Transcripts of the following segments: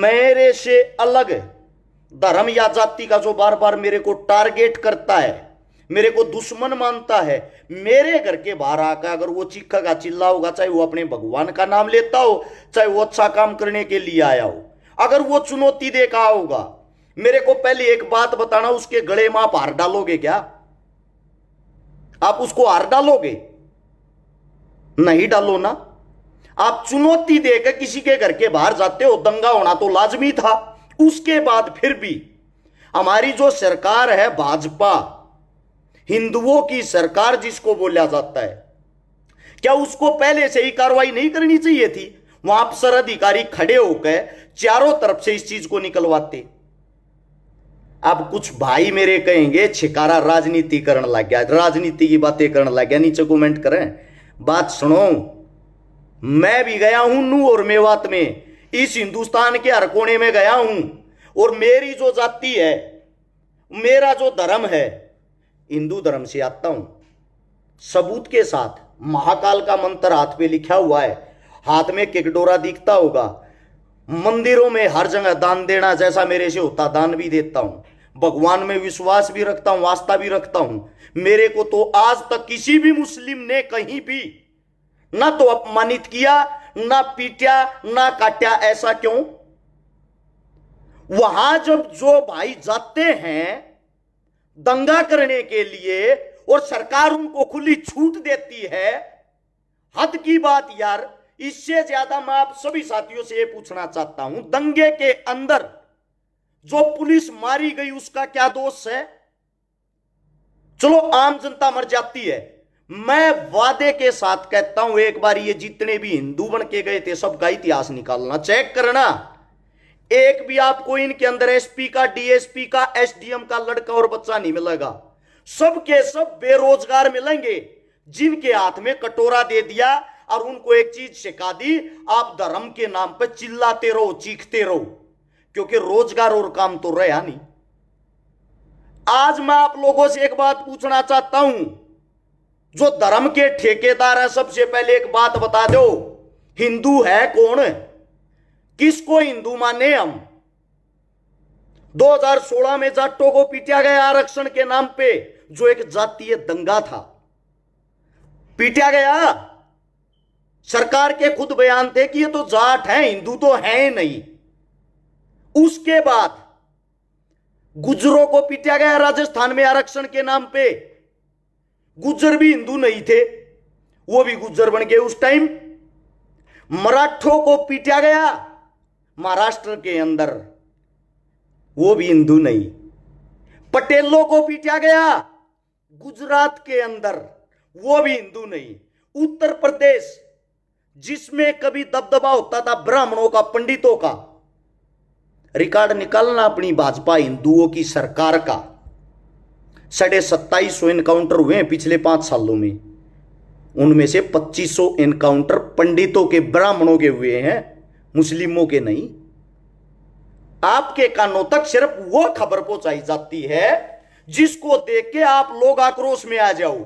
मेरे से अलग धर्म या जाति का जो बार बार मेरे को टारगेट करता है, मेरे को दुश्मन मानता है, मेरे घर के बाहर आकर अगर वो चीखेगा चिल्लाओगा, चाहे वो अपने भगवान का नाम लेता हो, चाहे वो अच्छा काम करने के लिए आया हो, अगर वो चुनौती देखा होगा, मेरे को पहले एक बात बताना, उसके गले में आप हार डालोगे क्या? आप उसको हार डालोगे? नहीं डालो ना। आप चुनौती देकर किसी के घर के बाहर जाते हो, दंगा होना तो लाजमी था। उसके बाद फिर भी हमारी जो सरकार है भाजपा, हिंदुओं की सरकार जिसको बोला जाता है, क्या उसको पहले से ही कार्रवाई नहीं करनी चाहिए थी? वहां अफसर अधिकारी खड़े होकर चारों तरफ से इस चीज को निकलवाते। अब कुछ भाई मेरे कहेंगे छिकारा राजनीति करने लग गया, राजनीति की बातें करने लग गया, नीचे कमेंट करें। बात सुनो, मैं भी गया हूं नू और मेवात में, इस हिंदुस्तान के हर कोने में गया हूं, और मेरी जो जाति है, मेरा जो धर्म है, हिंदू धर्म से आता हूं, सबूत के साथ। महाकाल का मंत्र हाथ पे लिखा हुआ है, हाथ में किकडोरा दिखता होगा। मंदिरों में हर जगह दान देना, जैसा मेरे से होता दान भी देता हूं। भगवान में विश्वास भी रखता हूं, आस्था भी रखता हूं। मेरे को तो आज तक किसी भी मुस्लिम ने कहीं भी ना तो अपमानित किया, ना पीटा, ना काटा। ऐसा क्यों? वहां जब जो भाई जाते हैं दंगा करने के लिए और सरकार उनको खुली छूट देती है, हद की बात यार। इससे ज्यादा मैं आप सभी साथियों से यह पूछना चाहता हूं, दंगे के अंदर जो पुलिस मारी गई उसका क्या दोष है? चलो आम जनता मर जाती है, मैं वादे के साथ कहता हूं एक बार ये जितने भी हिंदू बन के गए थे सबका इतिहास निकालना, चेक करना, एक भी आपको इनके अंदर एसपी का, डीएसपी का, एसडीएम का लड़का और बच्चा नहीं मिलेगा। सब के सब बेरोजगार मिलेंगे, जिनके हाथ में कटोरा दे दिया और उनको एक चीज सिखा दी, आप धर्म के नाम पर चिल्लाते रहो, चीखते रहो, क्योंकि रोजगार और काम तो रहा नहीं। आज मैं आप लोगों से एक बात पूछना चाहता हूं, जो धर्म के ठेकेदार है, सबसे पहले एक बात बता दो, हिंदू है कौन? किसको हिंदू माने हम? 2016 में जाटों को पीटा गया आरक्षण के नाम पे, जो एक जातीय दंगा था, पीटा गया। सरकार के खुद बयान थे कि ये तो जाट है, हिंदू तो है नहीं। उसके बाद गुज्जरों को पीटा गया राजस्थान में आरक्षण के नाम पे। गुज्जर भी हिंदू नहीं थे, वो भी गुज्जर बन गए उस टाइम। मराठों को पीटा गया महाराष्ट्र के अंदर, वो भी हिंदू नहीं। पटेलों को पीटा गया गुजरात के अंदर, वो भी हिंदू नहीं। उत्तर प्रदेश जिसमें कभी दबदबा होता था ब्राह्मणों का, पंडितों का, रिकॉर्ड निकालना अपनी भाजपा हिंदुओं की सरकार का। 2750 एनकाउंटर हुए हैं पिछले 5 सालों में, उनमें से 2500 एनकाउंटर पंडितों के, ब्राह्मणों के हुए हैं, मुस्लिमों के नहीं। आपके कानों तक सिर्फ वो खबर पहुंचाई जाती है जिसको देख के आप लोग आक्रोश में आ जाओ।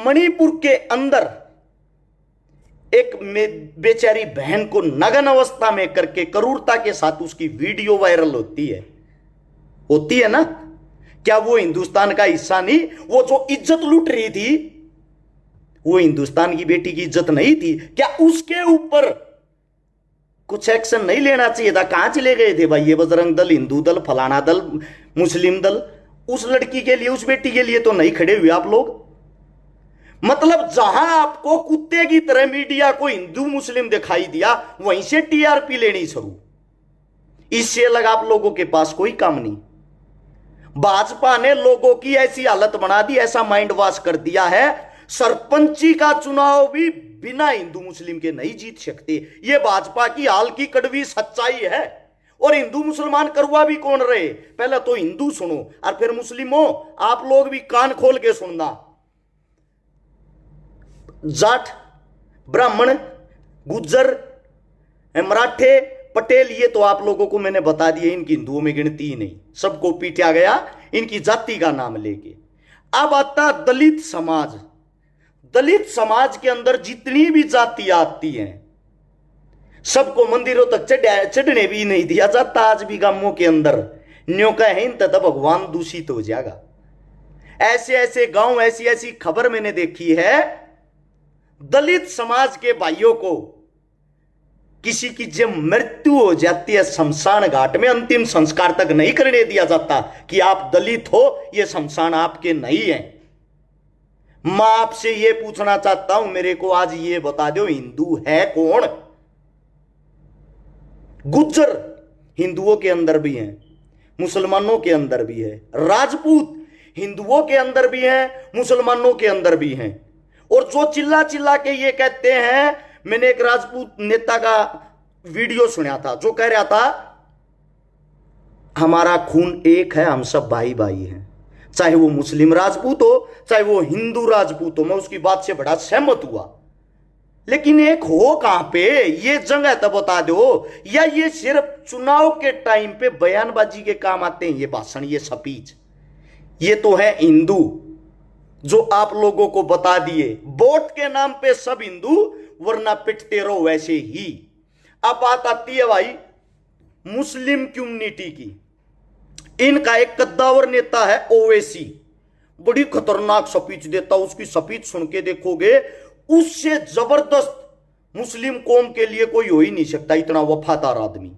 मणिपुर के अंदर एक बेचारी बहन को नग्न अवस्था में करके क्रूरता के साथ उसकी वीडियो वायरल होती है ना? क्या वो हिंदुस्तान का हिस्सा नहीं? वो जो इज्जत लूट रही थी, वो हिंदुस्तान की बेटी की इज्जत नहीं थी? क्या उसके ऊपर कुछ एक्शन नहीं लेना चाहिए था? कहां चले गए थे भाई ये बजरंग दल, हिंदू दल, फलाना दल, मुस्लिम दल? उस लड़की के लिए, उस बेटी के लिए तो नहीं खड़े हुए आप लोग। मतलब जहां आपको कुत्ते की तरह मीडिया को हिंदू मुस्लिम दिखाई दिया, वहीं से टीआरपी लेनी शुरू। इससे अलग आप लोगों के पास कोई काम नहीं। भाजपा ने लोगों की ऐसी हालत बना दी, ऐसा माइंड वॉश कर दिया है, सरपंची का चुनाव भी बिना हिंदू मुस्लिम के नहीं जीत सकते। यह भाजपा की हाल की कड़वी सच्चाई है। और हिंदू मुसलमान करवा भी कौन रहे? पहले तो हिंदू सुनो और फिर मुस्लिमों, आप लोग भी कान खोल के सुनना। जाट, ब्राह्मण, गुज्जर, मराठे, पटेल, ये तो आप लोगों को मैंने बता दिया, इनकी हिंदुओं में गिनती ही नहीं, सबको पीटा गया इनकी जाति का नाम लेके। अब आता दलित समाज। दलित समाज के अंदर जितनी भी जातियां आती हैं, सबको मंदिरों तक चढ़ने भी नहीं दिया जाता आज भी गांवों के अंदर। न्यो कहें तथा भगवान दूषित हो जाएगा। ऐसे ऐसे गांव, ऐसी ऐसी खबर मैंने देखी है, दलित समाज के भाइयों को किसी की जब मृत्यु हो जाती है शमशान घाट में, अंतिम संस्कार तक नहीं करने दिया जाता कि आप दलित हो, ये शमशान आपके नहीं है। मैं आपसे ये पूछना चाहता हूं, मेरे को आज ये बता दो, हिंदू है कौन? गुज्जर हिंदुओं के अंदर भी हैं, मुसलमानों के अंदर भी है। राजपूत हिंदुओं के अंदर भी हैं, मुसलमानों के अंदर भी हैं। और जो चिल्ला चिल्ला के ये कहते हैं, मैंने एक राजपूत नेता का वीडियो सुना था जो कह रहा था हमारा खून एक है, हम सब भाई भाई हैं, चाहे वो मुस्लिम राजपूत हो चाहे वो हिंदू राजपूत हो। मैं उसकी बात से बड़ा सहमत हुआ, लेकिन एक हो कहां पे, ये जगह तो बता दो। या ये सिर्फ चुनाव के टाइम पे बयानबाजी के काम आते हैं ये भाषण, ये स्पीच? ये तो है हिंदू जो आप लोगों को बता दिए, वोट के नाम पे सब हिंदू, वरना पिटते रहो वैसे ही। अब बात आती है भाई मुस्लिम कम्युनिटी की। इनका एक कद्दावर नेता है ओवैसी, बड़ी खतरनाक स्पीच देता, उसकी स्पीच सुन के देखोगे उससे जबरदस्त मुस्लिम कौम के लिए कोई हो ही नहीं सकता, इतना वफादार आदमी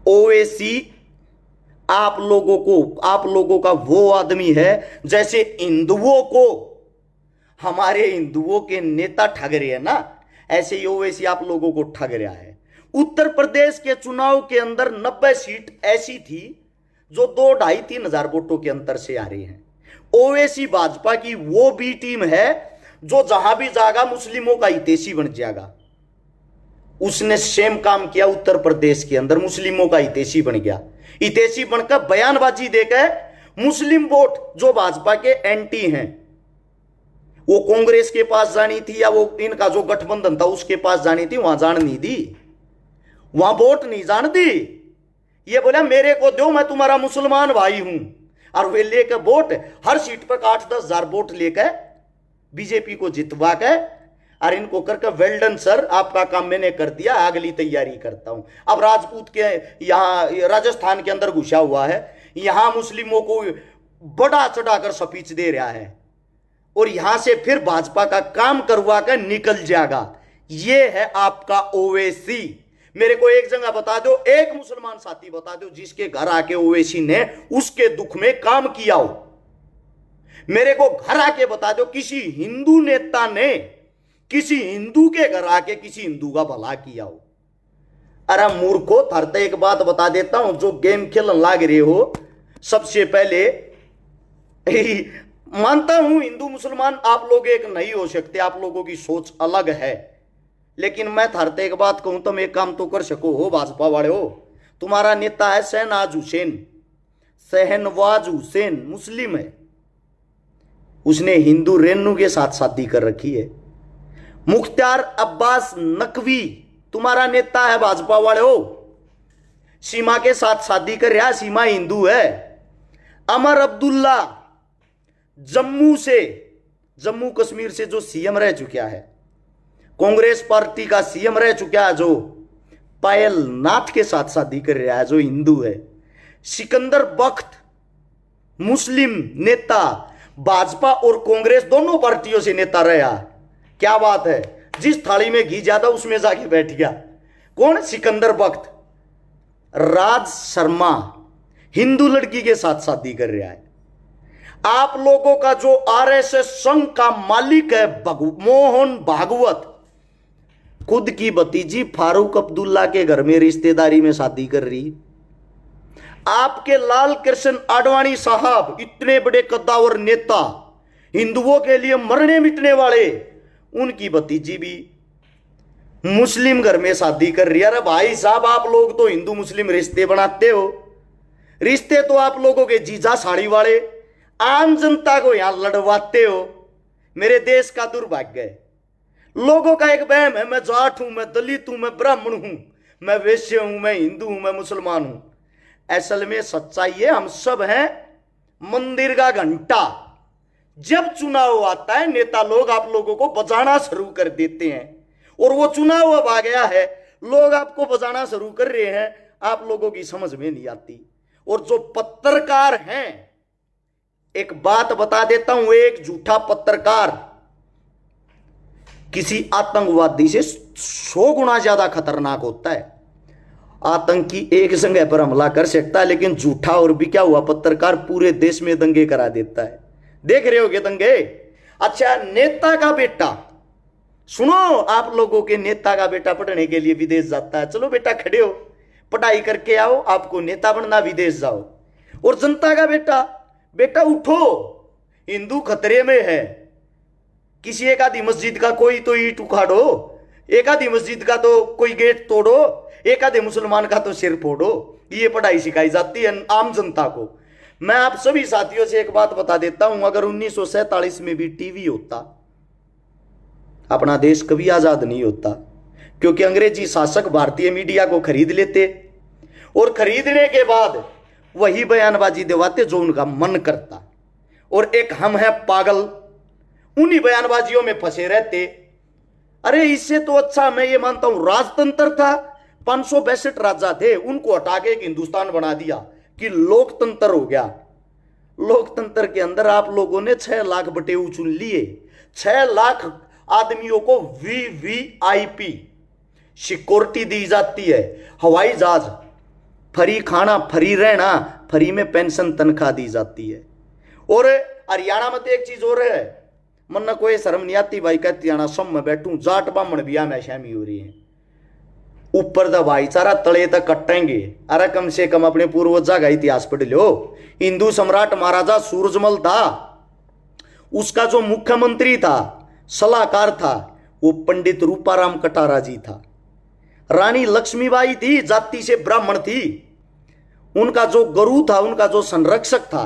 ओवैसी। आप लोगों का वो आदमी है जैसे हिंदुओं को हमारे हिंदुओं के नेता ठग रहे हैं ना, ऐसे ही ओवैसी आप लोगों को ठग रहा है। उत्तर प्रदेश के चुनाव के अंदर 90 सीट ऐसी थी जो 2-2.5-3 हजार वोटों के अंतर से आ रही हैं। ओवैसी भाजपा की वो भी टीम है जो जहां भी जाएगा मुस्लिमों का हितैषी बन जाएगा। उसने सेम काम किया उत्तर प्रदेश के अंदर, मुस्लिमों का हितैषी बन गया। हितैषी बनकर बयानबाजी देकर मुस्लिम वोट जो भाजपा के एंटी हैं वो कांग्रेस के पास जानी थी, या वो इनका जो गठबंधन था उसके पास जानी थी, वहां जान नहीं दी, वहां वोट नहीं जान दी। ये बोला मेरे को दो, मैं तुम्हारा मुसलमान भाई हूं, और वे लेकर वोट हर सीट पर 8-10 हजार वोट लेकर बीजेपी को जितवा के, और इनको करके वेल डन सर, आपका काम मैंने कर दिया, अगली तैयारी करता हूं। अब राजपूत के यहां राजस्थान के अंदर घुसा हुआ है, यहां मुस्लिमों को बड़ा चढ़ाकर स्पीच दे रहा है, और यहां से फिर भाजपा का काम करवा कर निकल जाएगा। यह है आपका ओवैसी। मेरे को एक जगह बता दो, एक मुसलमान साथी बता दो जिसके घर आके ओवैसी ने उसके दुख में काम किया हो। मेरे को घर आके बता दो किसी हिंदू नेता ने किसी हिंदू के घर आके किसी हिंदू का भला किया हो। अरे मूर्खो, थरते एक बात बता देता हूं, जो गेम खेलने लाग रहे हो, सबसे पहले मानता हूं हिंदू मुसलमान आप लोग एक नहीं हो सकते, आप लोगों की सोच अलग है, लेकिन मैं थरते एक बात कहूं, तुम एक काम तो कर सको हो भाजपा वाले हो। तुम्हारा नेता है शहनवाज हुसैन, मुस्लिम है, उसने हिंदू रेनू के साथ शादी कर रखी है। मुख्तार अब्बास नकवी तुम्हारा नेता है भाजपा वाले हो, सीमा के साथ शादी कर रहा, सीमा हिंदू है। अमर अब्दुल्ला जम्मू कश्मीर से जो सीएम रह चुका है, कांग्रेस पार्टी का सीएम रह चुका है, जो पायल नाथ के साथ शादी कर रहा है, जो हिंदू है। सिकंदर बख्त मुस्लिम नेता, भाजपा और कांग्रेस दोनों पार्टियों से नेता रहा। क्या बात है, जिस थाली में घी ज्यादा उसमें जाके बैठ गया। कौन? सिकंदर बख्त। राज शर्मा हिंदू लड़की के साथ शादी कर रहा है। आप लोगों का जो आरएसएस संघ का मालिक है मोहन भागवत, खुद की भतीजी फारूक अब्दुल्ला के घर में रिश्तेदारी में शादी कर रही। आपके लाल कृष्ण आडवाणी साहब, इतने बड़े कद्दावर नेता, हिंदुओं के लिए मरने मिटने वाले, उनकी भतीजी भी मुस्लिम घर में शादी कर रही है। अरे भाई साहब, आप लोग तो हिंदू मुस्लिम रिश्ते बनाते हो, रिश्ते तो आप लोगों के जीजा साड़ी वाले आम जनता को यहां लड़वाते हो। मेरे देश का दुर्भाग्य है, लोगों का एक वहम है, मैं जाट हूं, मैं दलित हूं, मैं ब्राह्मण हूं, मैं वैश्य हूं, मैं हिंदू हूं, मैं मुसलमान हूं। असल में सच्चाई है, हम सब हैं मंदिर का घंटा। जब चुनाव आता है नेता लोग आप लोगों को बजाना शुरू कर देते हैं, और वो चुनाव अब आ गया है, लोग आपको बजाना शुरू कर रहे हैं, आप लोगों की समझ में नहीं आती। और जो पत्रकार हैं, एक बात बता देता हूं, एक झूठा पत्रकार किसी आतंकवादी से 100 गुना ज्यादा खतरनाक होता है। आतंकी एक जगह पर हमला कर सकता है, लेकिन झूठा और बिका हुआ पत्रकार पूरे देश में दंगे करा देता है। देख रहे होगे दंगे। अच्छा, नेता का बेटा, सुनो, आप लोगों के नेता का बेटा पढ़ने के लिए विदेश जाता है, चलो बेटा खड़े हो, पढ़ाई करके आओ, आपको नेता बनना, विदेश जाओ। और जनता का बेटा, बेटा उठो, हिंदू खतरे में है, किसी एक आधी मस्जिद का कोई तो ईंट उखाड़ो, एक आधी मस्जिद का तो कोई गेट तोड़ो, एक आधे मुसलमान का तो सिर फोड़ो। ये पढ़ाई सिखाई जाती है आम जनता को। मैं आप सभी साथियों से एक बात बता देता हूं, अगर 1947 में भी टीवी होता, अपना देश कभी आजाद नहीं होता, क्योंकि अंग्रेजी शासक भारतीय मीडिया को खरीद लेते और खरीदने के बाद वही बयानबाजी दिवाते जो उनका मन करता, और एक हम है पागल, उन्हीं बयानबाजियों में फंसे रहते। अरे इससे तो अच्छा मैं ये मानता हूं राजतंत्र था, 562 राजा थे, उनको हटा के एक हिंदुस्तान बना दिया कि लोकतंत्र हो गया। लोकतंत्र के अंदर आप लोगों ने 6 लाख बटेऊ चुन लिए, 6 लाख आदमियों को VVIP सिक्योरिटी दी जाती है, हवाई जहाज, फ्री खाना, फ्री रहना, फ्री में पेंशन तनख्वाह दी जाती है। और हरियाणा में तो एक चीज और है, मन कोई शर्म नहीं आती भाई, कहती आना सब में बैठू, जाट ब्राह्मण बिया में शामी हो रही है, ऊपर दा भाईचारा तले तक कटेंगे। अरे कम से कम अपने पूर्वजा का इतिहास पढ़ लो। हिंदू सम्राट महाराजा सूरजमल था, उसका जो मुख्यमंत्री था, सलाहकार था, वो पंडित रूपाराम कटारा जी था। रानी लक्ष्मीबाई थी, जाति से ब्राह्मण थी, उनका जो गुरु था, उनका जो संरक्षक था,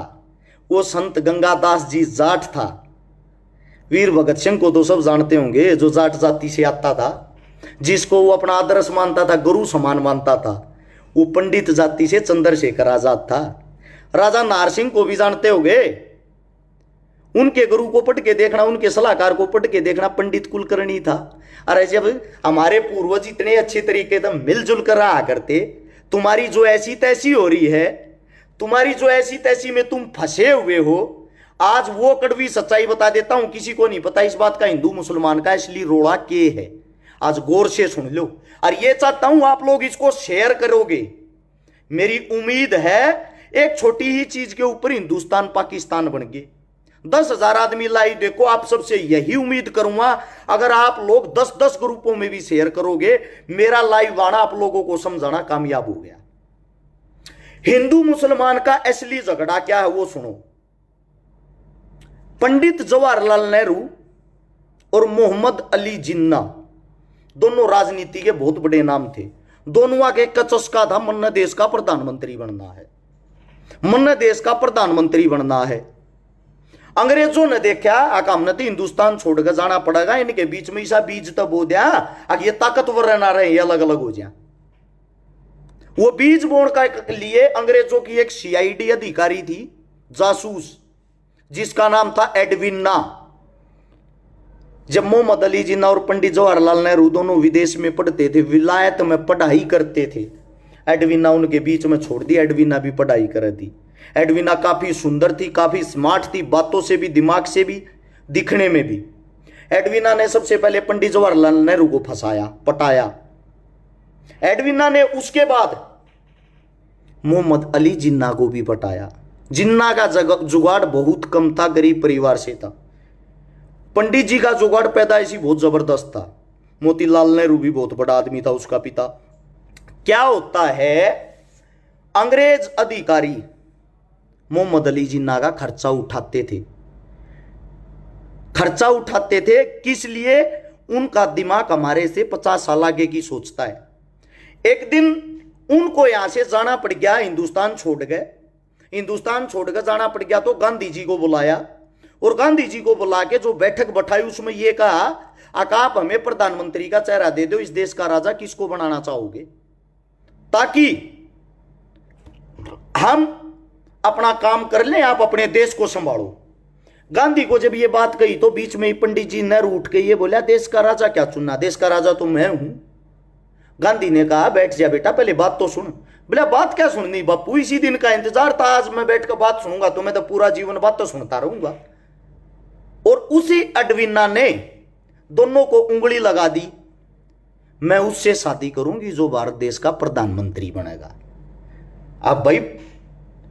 वो संत गंगादास जी जाट था। वीर भगत सिंह को तो सब जानते होंगे, जो जाट जाति से आता था, जिसको वो अपना आदर्श मानता था, गुरु समान मानता था, वो पंडित जाति से चंद्रशेखर आजाद था। राजा नार सिंह को भी जानते होंगे, उनके गुरु को पढ़ के देखना, उनके सलाहकार को पढ़ के देखना, पंडित कुलकर्णी था। अरे जब हमारे पूर्वज इतने अच्छे तरीके से मिलजुल कर रहा करते, तुम्हारी जो ऐसी तैसी हो रही है, तुम्हारी जो ऐसी तैसी में तुम फंसे हुए हो, आज वो कड़वी सच्चाई बता देता हूं, किसी को नहीं पता इस बात का, हिंदू मुसलमान का इसलिए रोड़ा के है, आज गौर से सुन लो। और ये चाहता हूं आप लोग इसको शेयर करोगे। मेरी उम्मीद है एक छोटी ही चीज के ऊपर हिंदुस्तान पाकिस्तान बन गए, 10,000 आदमी लाइव देखो। आप सबसे यही उम्मीद करूंगा, अगर आप लोग 10-10 ग्रुपों में भी शेयर करोगे, मेरा लाइव आना आप लोगों को समझाना कामयाब हो गया। हिंदू मुसलमान का असली झगड़ा क्या है वो सुनो। पंडित जवाहरलाल नेहरू और मोहम्मद अली जिन्ना दोनों राजनीति के बहुत बड़े नाम थे। दोनों के एक चस्का था, मन देश का प्रधानमंत्री बनना है, मन देश का प्रधानमंत्री बनना है। अंग्रेजों ने देखा हमने तो हिंदुस्तान छोड़कर जाना पड़ेगा, इनके बीच में ऐसा बीज तब हो दिया, ये ताकतवर रहना रहे, ये अलग अलग हो जाए। वो बीज बोने का लिए अंग्रेजों की एक CID अधिकारी थी, जासूस, जिसका नाम था एडविना। जब मोहम्मद अली जिन्ना और पंडित जवाहरलाल नेहरू दोनों विदेश में पढ़ते थे, विलायत में पढ़ाई करते थे, एडविना उनके बीच में छोड़ दी, एडविना भी पढ़ाई कर दी। एडविना काफी सुंदर थी, काफी स्मार्ट थी, बातों से भी, दिमाग से भी, दिखने में भी। एडविना ने सबसे पहले पंडित जवाहरलाल नेहरू को फंसाया, पटाया। एडविना ने उसके बाद मोहम्मद अली जिन्ना को भी पटाया। जिन्ना का जुगाड़ बहुत कम था, गरीब परिवार से था। पंडित जी का जुगाड़ पैदाइशी बहुत जबरदस्त था। मोतीलाल नेहरू भी बहुत बड़ा आदमी था, उसका पिता। क्या होता है, अंग्रेज अधिकारी मोहम्मद अली जिन्ना का खर्चा उठाते थे। खर्चा उठाते थे किस लिए? उनका दिमाग हमारे से 50 साल आगे की सोचता है। एक दिन उनको यहां से जाना पड़ गया, हिंदुस्तान छोड़ गए। हिंदुस्तान छोड़कर जाना पड़ गया तो गांधी जी को बुलाया, और गांधी जी को बुला के जो बैठक बैठाई उसमें यह कहा, आप हमें प्रधानमंत्री का चेहरा दे दो, इस देश का राजा किसको बनाना चाहोगे, ताकि हम अपना काम कर लें, आप अपने देश को संभालो। गांधी को जब ये बात कही तो बीच में ही पंडित जी नेहरू उठ के ये बोला, देश का राजा क्या चुनना, देश का राजा तो मैं हूं। गांधी ने कहा, बैठ जा बेटा, पहले बात तो सुन। बोला, बात क्या सुननी बापू, इसी दिन का इंतजार था, आज मैं बैठ कर बात सुनूंगा तो मैं तो पूरा जीवन बात तो सुनता रहूंगा। और उसी अडविना ने दोनों को उंगली लगा दी, मैं उससे शादी करूंगी जो भारत देश का प्रधानमंत्री बनेगा। अब भाई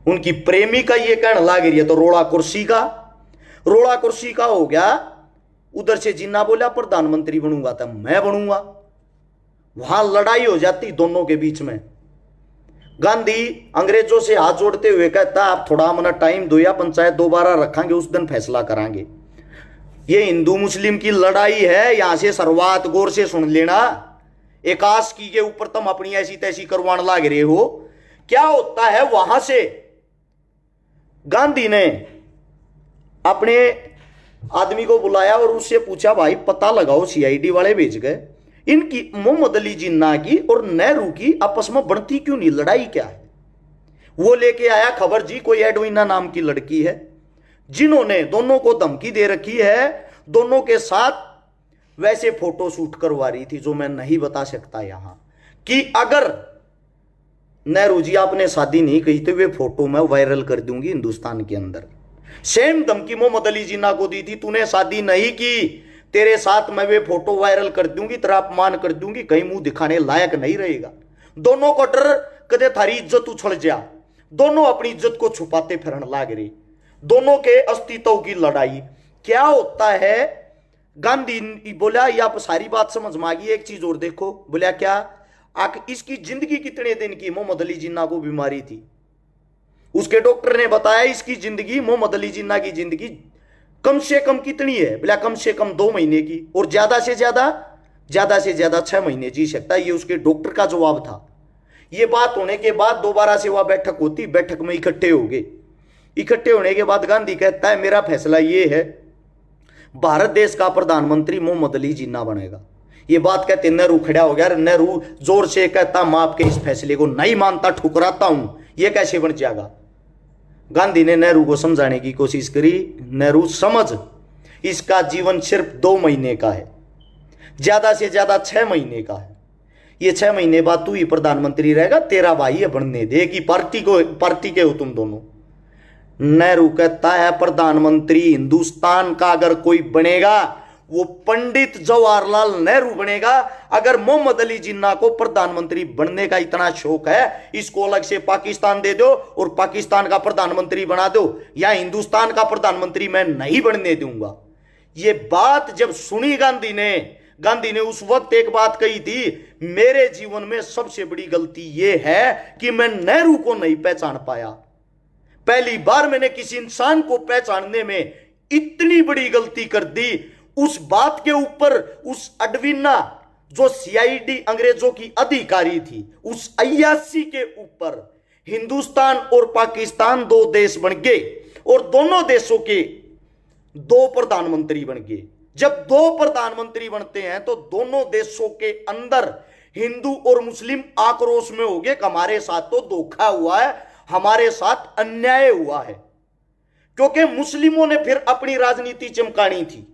उनकी प्रेमी का ये कहने लग रही है तो रोड़ा कुर्सी का हो गया। उधर से जिन्ना बोला प्रधानमंत्री बनूंगा तो मैं बनूंगा। वहां लड़ाई हो जाती दोनों के बीच में। गांधी अंग्रेजों से हाथ जोड़ते हुए कहता, आप थोड़ा मना टाइम दो या पंचायत दोबारा रखेंगे, उस दिन फैसला करांगे। ये हिंदू मुस्लिम की लड़ाई है, यहां से शुरुआत गौर से सुन लेना। एकाश की के ऊपर तुम अपनी ऐसी तैसी करवाने लाग रहे हो। क्या होता है, वहां से गांधी ने अपने आदमी को बुलाया और उससे पूछा, भाई पता लगाओ, सीआईडी वाले भेज गए, इनकी मोहम्मद अली जिन्ना की और नेहरू की आपस में बढ़ती क्यों नहीं, लड़ाई क्या है। वो लेके आया खबर जी, कोई एडविना नाम की लड़की है जिन्होंने दोनों को धमकी दे रखी है, दोनों के साथ वैसे फोटो शूट करवा रही थी जो मैं नहीं बता सकता यहां, कि अगर नेहरू जी आपने शादी नहीं कही तो वे फोटो मैं वायरल कर दूंगी हिंदुस्तान के अंदर। सेम धमकी मोहम्मद अली जिन्ना को दी थी, तूने शादी नहीं की, तेरे साथ मैं वे फोटो वायरल कर दूंगी, तेरा अपमान कर दूंगी, कहीं मुंह दिखाने लायक नहीं रहेगा। दोनों को डर कदे थारी इज्जत उछल जा, दोनों अपनी इज्जत को छुपाते फिरन लाग रहे, दोनों के अस्तित्व की लड़ाई। क्या होता है, गांधी बोला, ये आप सारी बात समझ में आ गई, एक चीज और देखो। बोला क्या, इसकी जिंदगी कितने दिन की, मोहम्मद अली जिन्ना को बीमारी थी, उसके डॉक्टर ने बताया इसकी जिंदगी, मोहम्मद अली जिन्ना की जिंदगी कम से कम कितनी है। बोला कम से कम 2 महीने की, और ज्यादा से ज्यादा 6 महीने जी सकता है। ये उसके डॉक्टर का जवाब था। ये बात होने के बाद दोबारा से वह बैठक होती, बैठक में इकट्ठे हो गए। इकट्ठे होने के बाद गांधी कहता है, मेरा फैसला ये है, भारत देश का प्रधानमंत्री मोहम्मद अली जिन्ना बनेगा। ये बात कहते नेहरू खड़ा हो गया। नेहरू जोर से कहता, मैं आपके इस फैसले को नहीं मानता, ठुकराता हूं, ये कैसे बन जाएगा। गांधी ने नेहरू को समझाने की कोशिश करी, नेहरू समझ, इसका जीवन सिर्फ 2 महीने का है, ज्यादा से ज्यादा 6 महीने का है। ये 6 महीने बाद तू ही प्रधानमंत्री रहेगा, तेरा भाई है बनने दे, कि पार्टी के हो तुम दोनों। नेहरू कहता है, प्रधानमंत्री हिंदुस्तान का अगर कोई बनेगा वो पंडित जवाहरलाल नेहरू बनेगा। अगर मोहम्मद अली जिन्ना को प्रधानमंत्री बनने का इतना शौक है, इसको अलग से पाकिस्तान दे दो और पाकिस्तान का प्रधानमंत्री बना दो, या हिंदुस्तान का प्रधानमंत्री मैं नहीं बनने दूंगा। ये बात जब सुनी गांधी ने उस वक्त एक बात कही थी, मेरे जीवन में सबसे बड़ी गलती यह है कि मैं नेहरू को नहीं पहचान पाया। पहली बार मैंने किसी इंसान को पहचानने में इतनी बड़ी गलती कर दी। उस बात के ऊपर उस अडविना जो सीआईडी अंग्रेजों की अधिकारी थी, उस अय्याशी के ऊपर हिंदुस्तान और पाकिस्तान 2 देश बन गए और दोनों देशों के 2 प्रधानमंत्री बन गए। जब 2 प्रधानमंत्री बनते हैं तो दोनों देशों के अंदर हिंदू और मुस्लिम आक्रोश में हो गए, हमारे साथ तो धोखा हुआ है, हमारे साथ अन्याय हुआ है। क्योंकि मुस्लिमों ने फिर अपनी राजनीति चमकानी थी,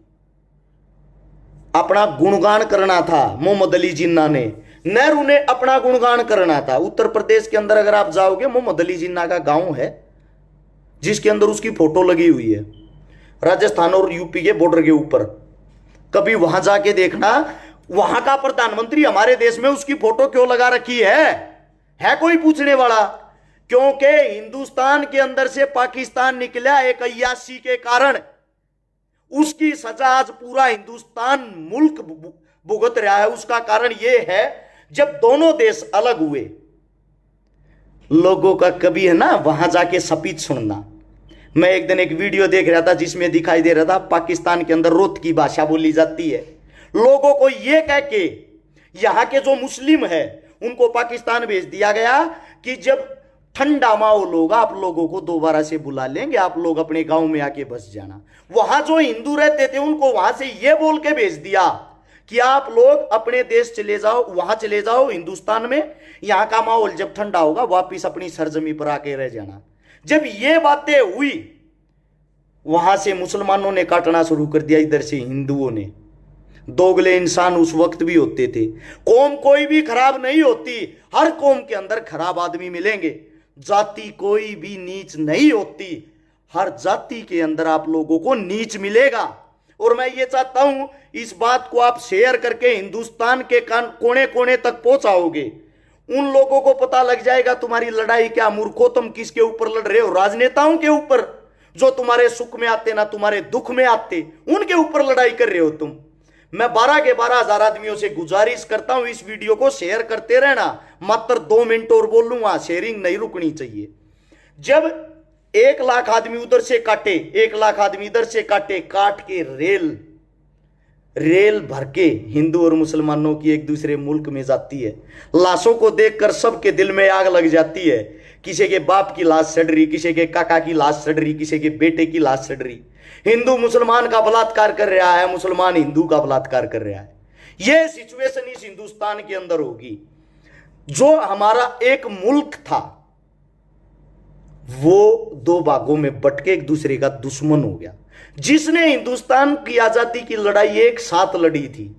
अपना गुणगान करना था। मोहम्मद अली जिन्ना ने, नेहरू ने अपना गुणगान करना था। उत्तर प्रदेश के अंदर अगर आप जाओगे, मोहम्मद अली जिन्ना का गांव है जिसके अंदर उसकी फोटो लगी हुई है, राजस्थान और यूपी के बॉर्डर के ऊपर। कभी वहां जाके देखना, वहां का प्रधानमंत्री हमारे देश में उसकी फोटो क्यों लगा रखी है कोई पूछने वाला? क्योंकि हिंदुस्तान के अंदर से पाकिस्तान निकला एक अय्याशी के कारण। उसकी सजा आज पूरा हिंदुस्तान मुल्क भुगत रहा है। उसका कारण यह है, जब दोनों देश अलग हुए, लोगों का कभी है ना वहां जाके स्पीच सुनना। मैं एक दिन एक वीडियो देख रहा था जिसमें दिखाई दे रहा था पाकिस्तान के अंदर रोत की भाषा बोली जाती है। लोगों को यह कह के यहां के जो मुस्लिम है उनको पाकिस्तान भेज दिया गया कि जब ठंडा माहौल होगा आप लोगों को दोबारा से बुला लेंगे, आप लोग अपने गांव में आके बस जाना। वहां जो हिंदू रहते थे उनको वहां से यह बोल के भेज दिया कि आप लोग अपने देश चले जाओ, वहां चले जाओ हिंदुस्तान में, यहां का माहौल जब ठंडा होगा वापिस अपनी सरजमी पर आके रह जाना। जब ये बातें हुई वहां से मुसलमानों ने काटना शुरू कर दिया, इधर से हिंदुओं ने। दोगले इंसान उस वक्त भी होते थे। कौम कोई भी खराब नहीं होती, हर कौम के अंदर खराब आदमी मिलेंगे। जाति कोई भी नीच नहीं होती, हर जाति के अंदर आप लोगों को नीच मिलेगा। और मैं ये चाहता हूं इस बात को आप शेयर करके हिंदुस्तान के कोने कोने तक पहुंचाओगे। उन लोगों को पता लग जाएगा तुम्हारी लड़ाई क्या, मूर्खो तुम किसके ऊपर लड़ रहे हो? राजनेताओं के ऊपर, जो तुम्हारे सुख में आते ना तुम्हारे दुख में आते, उनके ऊपर लड़ाई कर रहे हो तुम। मैं 12 के 12,000 आदमियों से गुजारिश करता हूं इस वीडियो को शेयर करते रहना। मात्र 2 मिनट और बोलूंगा, शेयरिंग नहीं रुकनी चाहिए। जब 1 लाख आदमी उधर से काटे, 1 लाख आदमी इधर से काटे, काट के रेल भर के हिंदू और मुसलमानों की एक दूसरे मुल्क में जाती है। लाशों को देखकर सबके दिल में आग लग जाती है। किसी के बाप की लाश सड़ रही, किसी के काका की लाश सड़ रही, किसी के बेटे की लाश सड़ रही। हिंदू मुसलमान का बलात्कार कर रहा है, मुसलमान हिंदू का बलात्कार कर रहा है। यह सिचुएशन इस हिंदुस्तान के अंदर होगी। जो हमारा एक मुल्क था वो 2 भागों में बट के एक दूसरे का दुश्मन हो गया। जिसने हिंदुस्तान की आजादी की लड़ाई एक साथ लड़ी थी,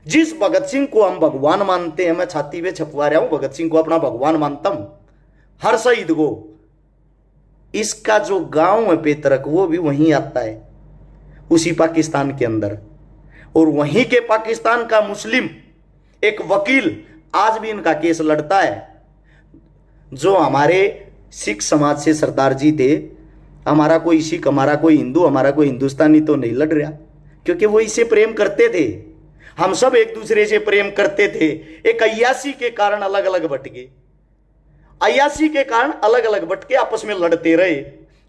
जिस भगत सिंह को हम भगवान मानते हैं, मैं छाती पे छपवा रहा हूं, भगत सिंह को अपना भगवान मानता हूं, हर शहीद को, इसका जो गांव है पेतरक वो भी वहीं आता है, उसी पाकिस्तान के अंदर। और वहीं के पाकिस्तान का मुस्लिम एक वकील आज भी इनका केस लड़ता है। जो हमारे सिख समाज से सरदार जी थे, हमारा कोई सिख, हमारा कोई हिंदू, हमारा कोई हिंदुस्तानी तो नहीं लड़ रहा, क्योंकि वो इससे प्रेम करते थे। हम सब एक दूसरे से प्रेम करते थे। एक अय्यासी के कारण अलग अलग बट गए, अय्यासी के कारण अलग अलग बट के आपस में लड़ते रहे,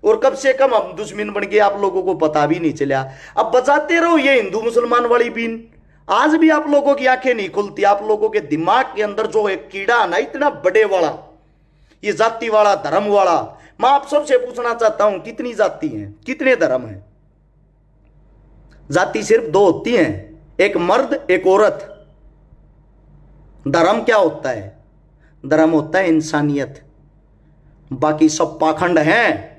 और कब से कम हम दुश्मन बन गए, आप लोगों को पता भी नहीं चला। अब बजाते रहो ये हिंदू मुसलमान वाली बीन, आज भी आप लोगों की आंखें नहीं खुलती। आप लोगों के दिमाग के अंदर जो एक कीड़ा ना, इतना बड़े वाला, ये जाति वाला, धर्म वाला। मैं आप सबसे पूछना चाहता हूं, कितनी जाति हैं, कितने धर्म हैं? जाति सिर्फ 2 होती हैं, एक मर्द, एक औरत। धर्म क्या होता है? धर्म होता है इंसानियत। बाकी सब पाखंड हैं।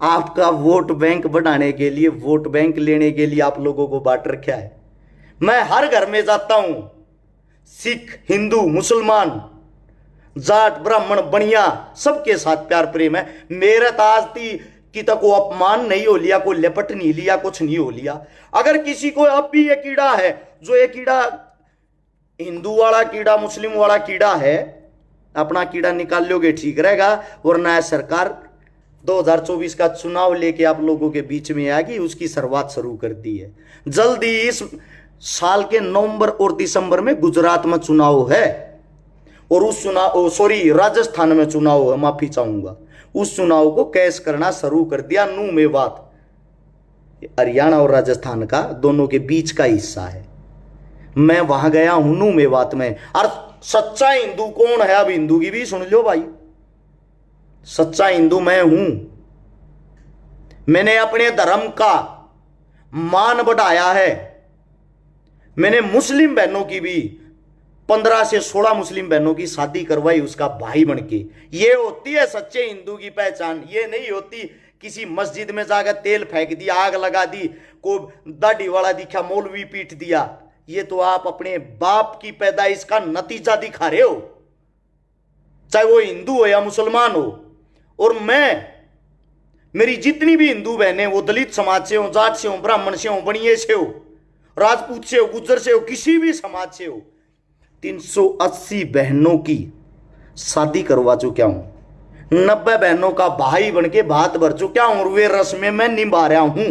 आपका वोट बैंक बढ़ाने के लिए, वोट बैंक लेने के लिए आप लोगों को बांट रखा है। मैं हर घर में जाता हूं, सिख, हिंदू, मुसलमान, जाट, ब्राह्मण, बनिया, सबके साथ प्यार प्रेम है। मेरा ताज की तक को अपमान नहीं हो लिया, कोई लिपट नहीं लिया, कुछ नहीं हो लिया। अगर किसी को अब भी ये कीड़ा है, जो ये कीड़ा हिंदू वाला कीड़ा, मुस्लिम वाला कीड़ा है, अपना कीड़ा निकाल लोगे ठीक रहेगा। वरना सरकार 2024 का चुनाव लेके आप लोगों के बीच में आएगी, उसकी शुरुआत शुरू कर दी है। जल्दी इस साल के नवंबर और दिसंबर में गुजरात में चुनाव है, और उस चुनाव, सॉरी, राजस्थान में चुनाव है, माफी चाहूंगा। उस चुनाव को कैश करना शुरू कर दिया। नू मेवात, हरियाणा और राजस्थान का दोनों के बीच का हिस्सा है। मैं वहां गया हूं, नू मेवात में। और सच्चा हिंदू कौन है? अब हिंदू की भी सुन लो भाई, सच्चा हिंदू मैं हूं। मैंने अपने धर्म का मान बढ़ाया है। मैंने मुस्लिम बहनों की भी 15 से 16 मुस्लिम बहनों की शादी करवाई उसका भाई बन के। ये होती है सच्चे हिंदू की पहचान। ये नहीं होती किसी मस्जिद में जाकर तेल फेंक दिया, आग लगा दी, को दाढ़ी वाला दिखा, मौलवी पीट दिया। ये तो आप अपने बाप की पैदाइश का नतीजा दिखा रहे हो, चाहे वो हिंदू हो या मुसलमान हो। और मेरी जितनी भी हिंदू बहनें, वो दलित समाज से हो, जाट से हो, ब्राह्मण से हो, बनिए से हो, राजपूत से हो, गुज्जर से हो, किसी भी समाज से हो, 380 बहनों की शादी करवा चुका हूं। 90 बहनों का भाई बन के भात भर चुका हूं, और वे रस्में मैं निभा रहा हूं।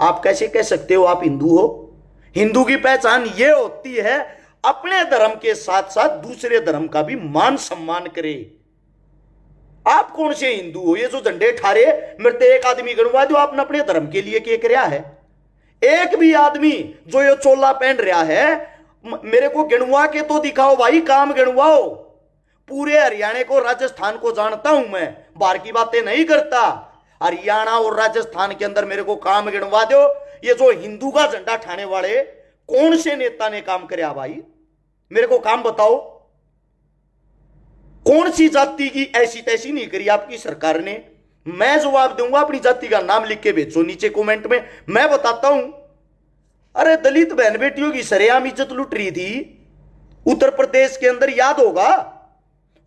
आप कैसे कह सकते हो आप हिंदू हो? हिंदू की पहचान ये होती है अपने धर्म के साथ साथ दूसरे धर्म का भी मान सम्मान करे। आप कौन से हिंदू हो? ये जो झंडे ठारे, मेरे तो एक आदमी गणवा दो आपने अपने धर्म के लिए क्या कराया है? एक भी आदमी जो ये चोला पहन रहा है, मेरे को गिनवा के तो दिखाओ भाई, काम गिनवाओ। पूरे हरियाणा को, राजस्थान को जानता हूं मैं, बाहर की बातें नहीं करता। हरियाणा और राजस्थान के अंदर मेरे को काम गिनवा दो। ये जो हिंदू का झंडा ठाने वाले कौन से नेता ने काम कराया भाई? मेरे को काम बताओ। कौन सी जाति की ऐसी तैसी नहीं करी आपकी सरकार ने मैं जवाब दूंगा, अपनी जाति का नाम लिख के भेजो नीचे कमेंट में, मैं बताता हूं। अरे दलित बहन बेटियों की सरेआम इज्जत लुट रही थी उत्तर प्रदेश के अंदर, याद होगा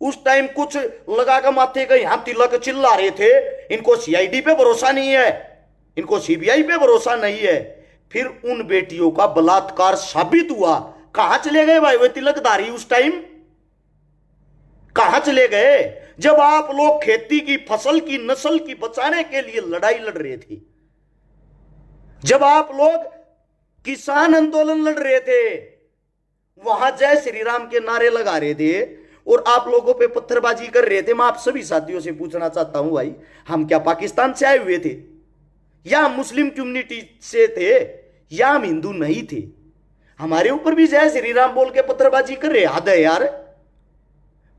उस टाइम कुछ लगा कर माथे का यहां तिलक चिल्ला रहे थे, इनको सीआईडी पे भरोसा नहीं है, इनको सीबीआई पे भरोसा नहीं है। फिर उन बेटियों का बलात्कार साबित हुआ, कहां चले गए भाई वो तिलकधारी? उस टाइम कहां चले गए जब आप लोग खेती की फसल की नस्ल की बचाने के लिए लड़ाई लड़ रहे थे, जब आप लोग किसान आंदोलन लड़ रहे थे, वहां जय श्री राम के नारे लगा रहे थे और आप लोगों पे पत्थरबाजी कर रहे थे। मैं आप सभी साथियों से पूछना चाहता हूं भाई, हम क्या पाकिस्तान से आए हुए थे, या हम मुस्लिम कम्युनिटी से थे, या हम हिंदू नहीं थे? हमारे ऊपर भी जय श्री राम बोल के पत्थरबाजी कर रहे। हद है यार,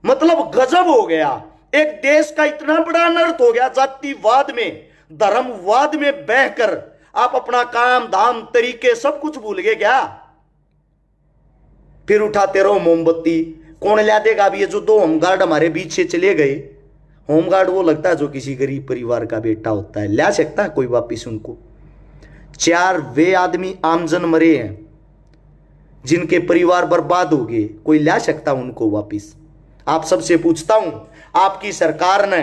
मतलब गजब हो गया। एक देश का इतना बड़ा अनर्थ हो गया, जातिवाद में धर्मवाद में बहकर आप अपना काम धाम तरीके सब कुछ भूल गए क्या? फिर उठाते रहो मोमबत्ती। कौन ला देगा? अब ये जो दो होमगार्ड हमारे बीच से चले गए, होमगार्ड वो लगता है जो किसी गरीब परिवार का बेटा होता है, ला सकता है कोई वापिस उनको? 4 वे आदमी आमजन मरे हैं जिनके परिवार बर्बाद हो गए, कोई ला सकता उनको वापिस? आप सबसे पूछता हूं, आपकी सरकार ने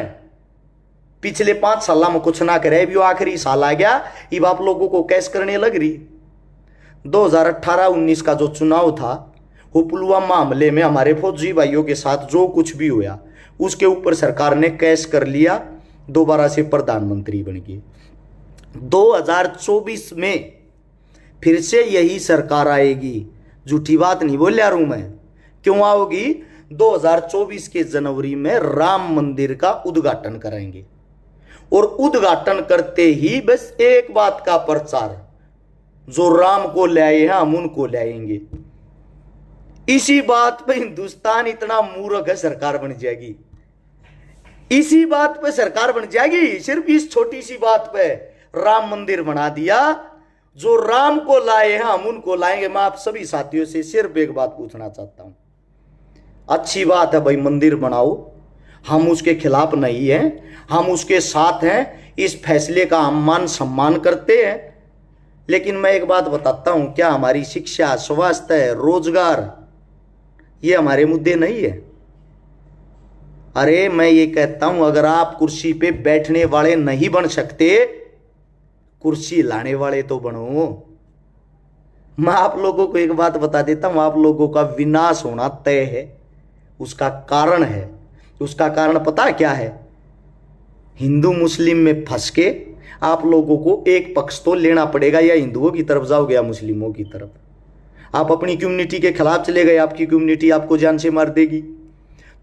पिछले 5 साल में कुछ ना करे, भी आखिरी साल आ गया, अब आप लोगों को कैश करने लग रही। 2018-19 का जो चुनाव था, वो पुलवामा हमले में हमारे फौजी भाइयों के साथ जो कुछ भी हुआ, उसके ऊपर सरकार ने कैश कर लिया, दोबारा से प्रधानमंत्री बन गए। 2024 में फिर से यही सरकार आएगी, झूठी बात नहीं बोल रहा हूं मैं। क्यों आओगी? 2024 के जनवरी में राम मंदिर का उद्घाटन करेंगे, और उद्घाटन करते ही बस एक बात का प्रचार, जो राम को लाए हैं हम उनको लाएंगे। इसी बात पे हिंदुस्तान इतना मूर्ख है, सरकार बन जाएगी। इसी बात पे सरकार बन जाएगी, सिर्फ इस छोटी सी बात पे राम मंदिर बना दिया। जो राम को लाए हैं हम उनको लाएंगे। मैं आप सभी साथियों से सिर्फ एक बात पूछना चाहता हूं, अच्छी बात है भाई, मंदिर बनाओ, हम उसके खिलाफ नहीं हैं, हम उसके साथ हैं, इस फैसले का हम मान सम्मान करते हैं। लेकिन मैं एक बात बताता हूं, क्या हमारी शिक्षा, स्वास्थ्य, रोजगार, ये हमारे मुद्दे नहीं है? अरे मैं ये कहता हूं, अगर आप कुर्सी पे बैठने वाले नहीं बन सकते, कुर्सी लाने वाले तो बनो। मैं आप लोगों को एक बात बता देता हूं, आप लोगों का विनाश होना तय है। उसका कारण है, उसका कारण पता क्या है? हिंदू मुस्लिम में फंस के आप लोगों को एक पक्ष तो लेना पड़ेगा, या हिंदुओं की तरफ जाओगे या मुस्लिमों की तरफ। आप अपनी कम्युनिटी के खिलाफ चले गए, आपकी कम्युनिटी आपको जान से मार देगी।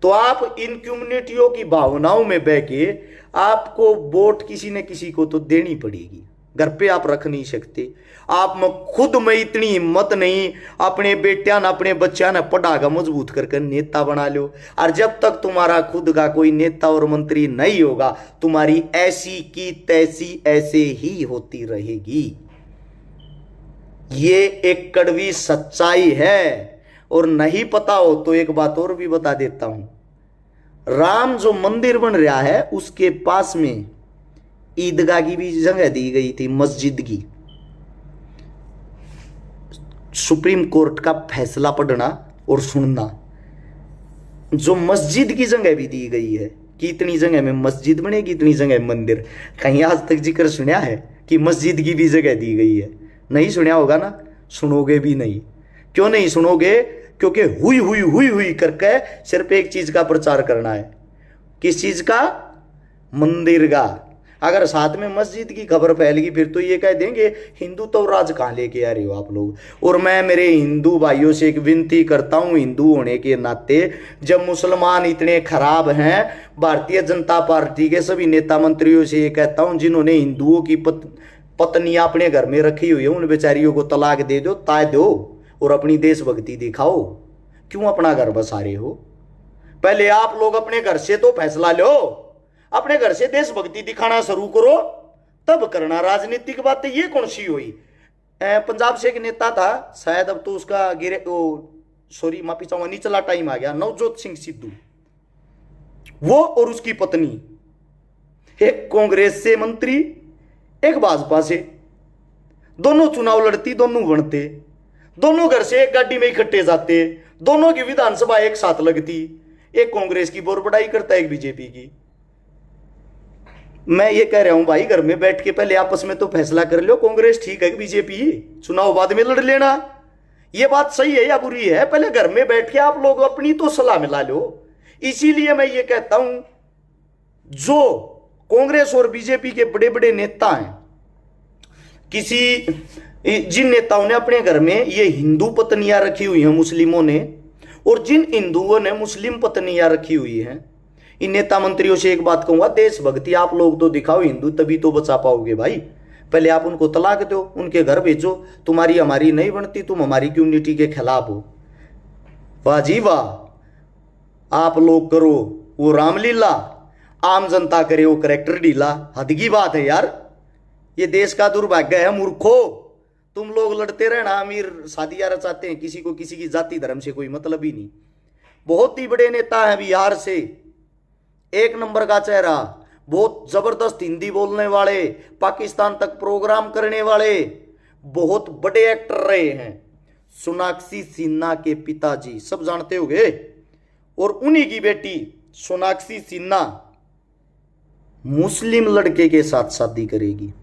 तो आप इन कम्युनिटियों की भावनाओं में बह के आपको वोट किसी न किसी को तो देनी पड़ेगी, घर पे आप रख नहीं सकते। आप में खुद में इतनी हिम्मत नहीं, अपने बेटिया ने अपने बच्चा ने पढ़ा कर मजबूत करके नेता बना लो। और जब तक तुम्हारा खुद का कोई नेता और मंत्री नहीं होगा, तुम्हारी ऐसी की तैसी ऐसे ही होती रहेगी। ये एक कड़वी सच्चाई है। और नहीं पता हो तो एक बात और भी बता देता हूं, राम जो मंदिर बन रहा है उसके पास में ईदगाह की भी जगह दी गई थी, मस्जिद की। सुप्रीम कोर्ट का फैसला पढ़ना और सुनना, जो मस्जिद की जगह भी दी गई है कि इतनी जगह में मस्जिद बनेगी, इतनी जगह मंदिर। कहीं आज तक जिक्र सुना है कि मस्जिद की भी जगह दी गई है? नहीं सुना होगा ना, सुनोगे भी नहीं। क्यों नहीं सुनोगे? क्योंकि हुई हुई हुई हुई करके सिर्फ एक चीज का प्रचार करना है। किस चीज का? मंदिर का। अगर साथ में मस्जिद की खबर फैल गई, फिर तो ये कह देंगे हिंदू तो राज कहां लेके आ रहे हो आप लोग। और मैं मेरे हिंदू भाइयों से एक विनती करता हूं, हिंदू होने के नाते, जब मुसलमान इतने खराब हैं, भारतीय जनता पार्टी के सभी नेता मंत्रियों से ये कहता हूं, जिन्होंने हिंदुओं की पत्नियां अपने घर में रखी हुई है, उन बेचारियों को तलाक दे दो, ताय दो, और अपनी देशभक्ति दिखाओ। क्यों अपना घर बसा रहे हो? पहले आप लोग अपने घर से तो फैसला लो, अपने घर से देशभक्ति दिखाना शुरू करो, तब करना राजनीतिक बातें। ये कौन सी हुई? पंजाब से एक नेता था, शायद अब तो उसका सॉरी माफी चाहूंगा, निचला टाइम आ गया, नवजोत सिंह सिद्धू, वो और उसकी पत्नी एक कांग्रेस से मंत्री, एक भाजपा से, दोनों चुनाव लड़ती, दोनों बनते, दोनों घर से एक गाड़ी में इकट्ठे जाते, दोनों की विधानसभा एक साथ लगती। एक कांग्रेस की बोर बड़ाई करता है, एक बीजेपी की। मैं ये कह रहा हूं भाई, घर में बैठ के पहले आपस में तो फैसला कर लो, कांग्रेस ठीक है कि बीजेपी, चुनाव बाद में लड़ लेना। ये बात सही है या बुरी है, पहले घर में बैठ के आप लोग अपनी तो सलाह मिला लो। इसीलिए मैं ये कहता हूं, जो कांग्रेस और बीजेपी के बड़े बड़े नेता हैं, जिन नेताओं ने अपने घर में ये हिंदू पत्नियां रखी हुई हैं मुस्लिमों ने, और जिन हिंदुओं ने मुस्लिम पत्नियां रखी हुई हैं, इन नेता मंत्रियों से एक बात कहूंगा, देशभक्ति आप लोग तो दिखाओ, हिंदू तभी तो बचा पाओगे भाई। पहले आप उनको तलाक दो, उनके घर भेजो, तुम्हारी हमारी नहीं बनती, तुम हमारी यूनिटी के खिलाफ हो। वाह जी वाह, आप लोग करो वो रामलीला, आम जनता करे वो करेक्टर ढीला। हद की बात है यार, ये देश का दुर्भाग्य है मूर्खो। तुम लोग लड़ते रहना, अमीर शादियां रचाते हैं, किसी को किसी की जाति धर्म से कोई मतलब ही नहीं। बहुत ही बड़े नेता हैं बिहार से, एक नंबर का चेहरा, बहुत जबरदस्त हिंदी बोलने वाले, पाकिस्तान तक प्रोग्राम करने वाले, बहुत बड़े एक्टर रहे हैं। सोनाक्षी सिन्हा के पिताजी सब जानते होंगे, और उन्हीं की बेटी सोनाक्षी सिन्हा मुस्लिम लड़के के साथ शादी करेगी,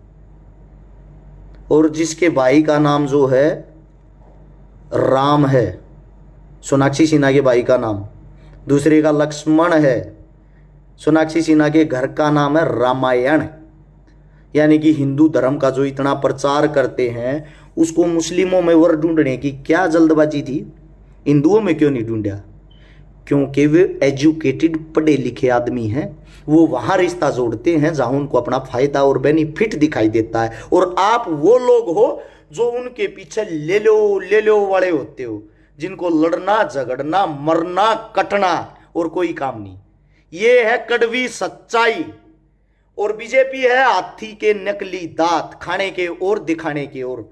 और जिसके भाई का नाम जो है राम है, सोनाक्षी सिन्हा के भाई का नाम, दूसरे का लक्ष्मण है। सोनाक्षी सिन्हा के घर का नाम है रामायण। यानी कि हिंदू धर्म का जो इतना प्रचार करते हैं, उसको मुस्लिमों में वर ढूंढने की क्या जल्दबाजी थी, हिंदुओं में क्यों नहीं ढूंढा? क्योंकि वे एजुकेटेड पढ़े लिखे आदमी हैं, वो वहां रिश्ता जोड़ते हैं जहां उनको अपना फायदा और बेनिफिट दिखाई देता है। और आप वो लोग हो जो उनके पीछे ले लो वाले होते हो, जिनको लड़ना झगड़ना मरना कटना और कोई काम नहीं। ये है कड़वी सच्चाई। और बीजेपी है हाथी के नकली दांत, खाने के और दिखाने के और।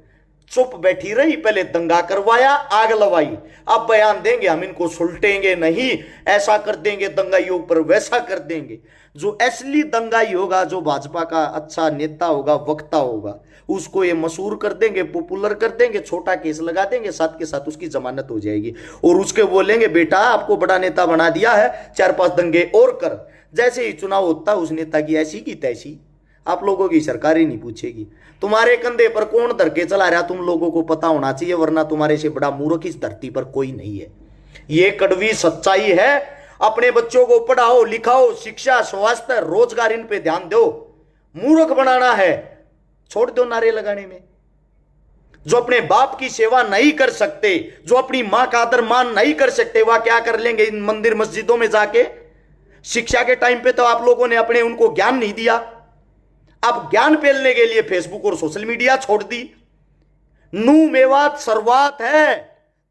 चुप बैठी रही, पहले दंगा करवाया, आग लवाई, अब बयान देंगे हम इनको सुलटेंगे नहीं, ऐसा कर देंगे दंगाइयों पर, वैसा कर देंगे। जो असली दंगाई होगा, जो भाजपा का अच्छा नेता होगा, वक्ता होगा, उसको ये मशहूर कर देंगे, पॉपुलर कर देंगे, छोटा केस लगा देंगे, साथ के साथ उसकी जमानत हो जाएगी। और उसके बोलेंगे बेटा आपको बड़ा नेता बना दिया है, 4-5 दंगे और कर। जैसे ही चुनाव होता है, उस नेता की ऐसी की तैसी, आप लोगों की सरकार ही नहीं पूछेगी। तुम्हारे कंधे पर कौन धर के चला रहा, तुम लोगों को पता होना चाहिए, वरना तुम्हारे से बड़ा मूर्ख इस धरती पर कोई नहीं है। ये कड़वी सच्चाई है। अपने बच्चों को पढ़ाओ लिखाओ, शिक्षा स्वास्थ्य रोजगार इन पे ध्यान दो। मूर्ख बनाना है, छोड़ दो नारे लगाने में। जो अपने बाप की सेवा नहीं कर सकते, जो अपनी मां का आदर मान नहीं कर सकते, वह क्या कर लेंगे इन मंदिर मस्जिदों में जाके? शिक्षा के टाइम पे तो आप लोगों ने अपने उनको ज्ञान नहीं दिया, अब ज्ञान फैलने के लिए फेसबुक और सोशल मीडिया छोड़ दी। नू मेवात सरवात है।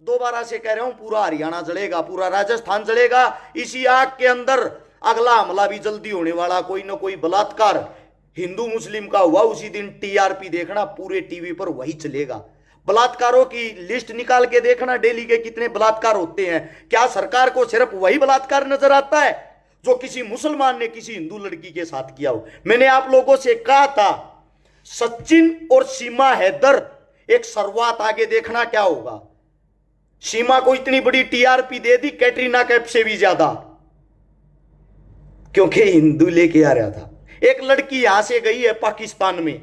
दोबारा से कह रहा हूं, पूरा हरियाणा जलेगा, पूरा राजस्थान जलेगा। इसी आग के अंदर अगला हमला भी जल्दी होने वाला। कोई ना कोई बलात्कार हिंदू मुस्लिम का हुआ, उसी दिन टीआरपी देखना, पूरे टीवी पर वही चलेगा। बलात्कारों की लिस्ट निकाल के देखना, डेली के कितने बलात्कार होते हैं। क्या सरकार को सिर्फ वही बलात्कार नजर आता है जो किसी मुसलमान ने किसी हिंदू लड़की के साथ किया हो? मैंने आप लोगों से कहा था, सचिन और सीमा हैदर एक शुरुआत, आगे देखना क्या होगा। सीमा को इतनी बड़ी टीआरपी दे दी, कैटरीना कैफ से भी ज्यादा, क्योंकि हिंदू लेके आ रहा था। एक लड़की यहां से गई है पाकिस्तान में,